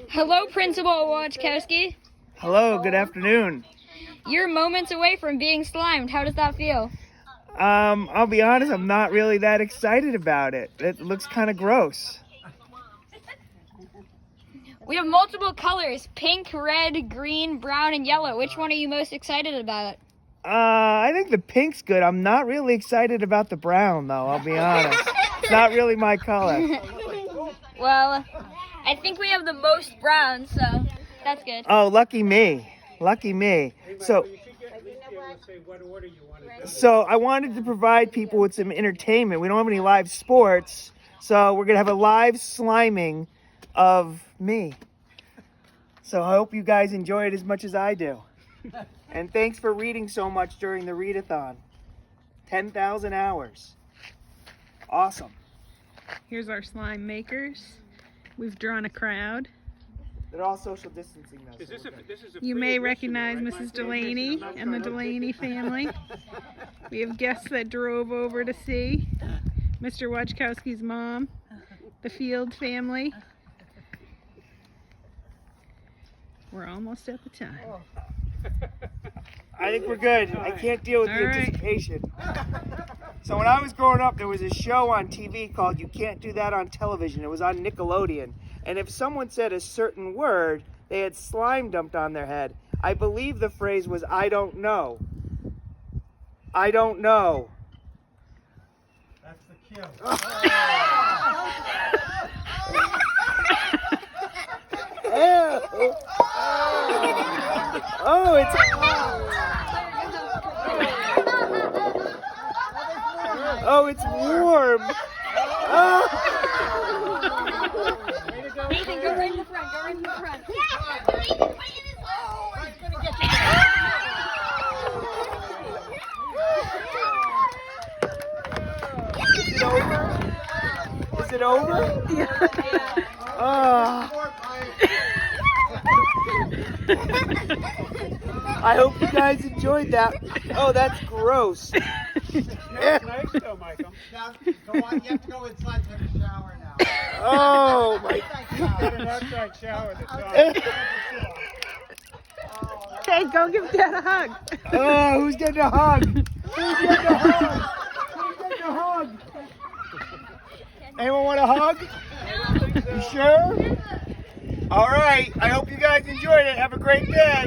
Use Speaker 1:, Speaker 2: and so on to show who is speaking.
Speaker 1: Hello, Principal Wojciechowski.
Speaker 2: Hello, good afternoon.
Speaker 1: You're moments away from being slimed. How does that feel?
Speaker 2: I'll be honest, I'm not really that excited about it. It looks kind of gross.
Speaker 1: We have multiple colors: pink, red, green, brown, and yellow. Which one are you most excited about?
Speaker 2: I think the pink's good. I'm not really excited about the brown, though, I'll be honest. It's not really my color.
Speaker 1: Well, I think we have the most brown, so that's good.
Speaker 2: Oh, lucky me. Lucky me. So I wanted to provide people with some entertainment. We don't have any live sports, so we're going to have a live sliming of me. So I hope you guys enjoy it as much as I do. And thanks for reading so much during the readathon. 10,000 hours. Awesome.
Speaker 3: Here's our slime makers. We've drawn a crowd.
Speaker 2: They're all social distancing though.
Speaker 3: You may recognize Mrs. Delaney and the Delaney family. We have guests that drove over to see Mr. Wojciechowski's mom, the Field family. We're almost at the time.
Speaker 2: I think we're good. I can't deal with the
Speaker 3: All right.
Speaker 2: anticipation. So when I was growing up, there was a show on TV called You Can't Do That on Television. It was on Nickelodeon. And if someone said a certain word, they had slime dumped on their head. I believe the phrase was, I don't know. I don't know.
Speaker 4: That's the kill.
Speaker 2: Ew. Oh, it's... Oh, it's warm. Oh.
Speaker 1: Nathan, go right in the front. Go right in the front.
Speaker 2: Is it over? Is it over?
Speaker 3: Yeah.
Speaker 2: Oh. I hope you guys enjoyed that. Oh, that's gross.
Speaker 4: That's nice though, Michael. Now, go on. You have to go inside and take a shower now.
Speaker 2: Oh my.
Speaker 4: Get an outside shower that's on.
Speaker 3: Okay, go give Dad a hug.
Speaker 2: Oh, who's getting a hug? Who's getting a hug? Who's getting a hug? Anyone want a hug? You sure? All right. I hope you guys enjoyed it. Have a great day.